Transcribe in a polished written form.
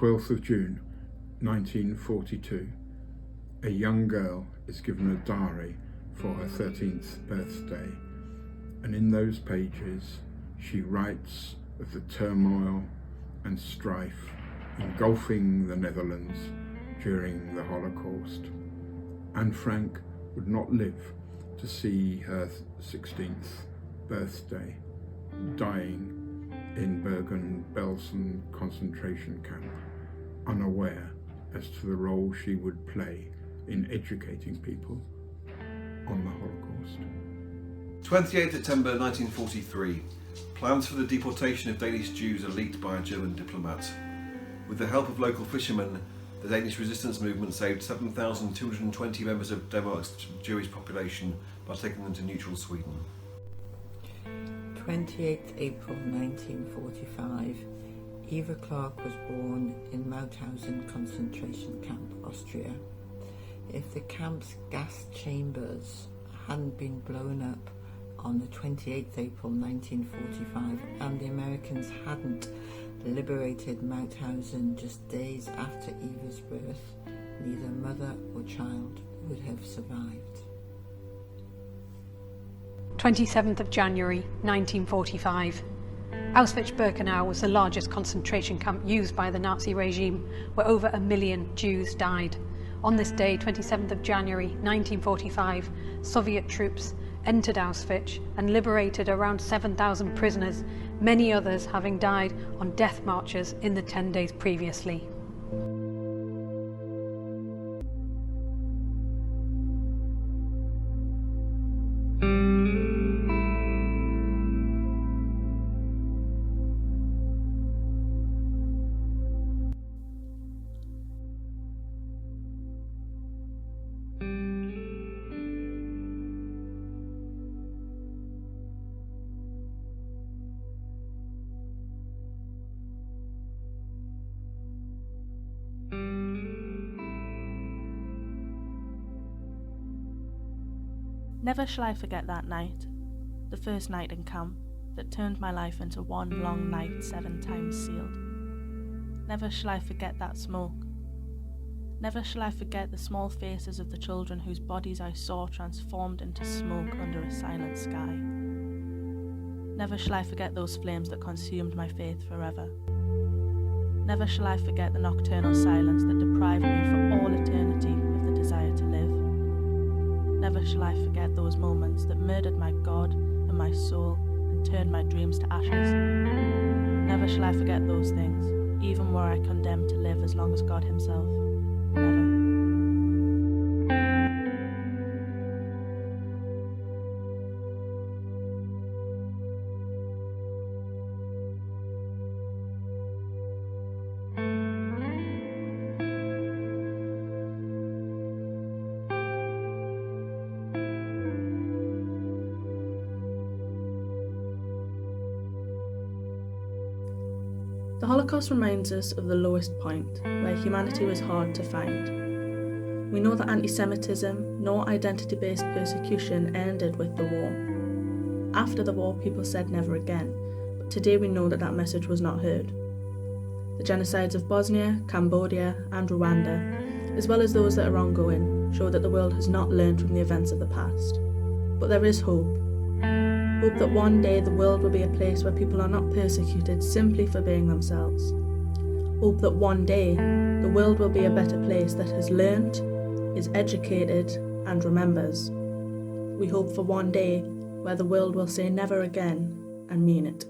12th of June 1942, a young girl is given a diary for her 13th birthday, and in those pages she writes of the turmoil and strife engulfing the Netherlands during the Holocaust. Anne Frank would not live to see her 16th birthday, dying in Bergen-Belsen concentration camp, unaware as to the role she would play in educating people on the Holocaust. 28 September 1943. Plans for the deportation of Danish Jews are leaked by a German diplomat. With the help of local fishermen, the Danish resistance movement saved 7,220 members of Denmark's Jewish population by taking them to neutral Sweden. 28th April 1945. Eva Clark was born in Mauthausen concentration camp, Austria. If the camp's gas chambers hadn't been blown up on the 28th April 1945 and the Americans hadn't liberated Mauthausen just days after Eva's birth, neither mother or child would have survived. 27th of January 1945. Auschwitz-Birkenau was the largest concentration camp used by the Nazi regime, where over 1 million Jews died. On this day, 27th of January 1945, Soviet troops entered Auschwitz and liberated around 7,000 prisoners, many others having died on death marches in the 10 days previously. Never shall I forget that night, the first night in camp that turned my life into one long night 7 times sealed. Never shall I forget that smoke. Never shall I forget the small faces of the children whose bodies I saw transformed into smoke under a silent sky. Never shall I forget those flames that consumed my faith forever. Never shall I forget the nocturnal silence that deprived me for all eternity of the desire to live. Never shall I forget those moments that murdered my God and my soul and turned my dreams to ashes. Never shall I forget those things, even were I condemned to live as long as God himself. Never. The Holocaust reminds us of the lowest point, where humanity was hard to find. We know that anti-Semitism nor identity-based persecution ended with the war. After the war, people said never again, but today we know that that message was not heard. The genocides of Bosnia, Cambodia and Rwanda, as well as those that are ongoing, show that the world has not learned from the events of the past. But there is hope. Hope that one day the world will be a place where people are not persecuted simply for being themselves. Hope that one day the world will be a better place that has learnt, is educated and remembers. We hope for one day where the world will say never again and mean it.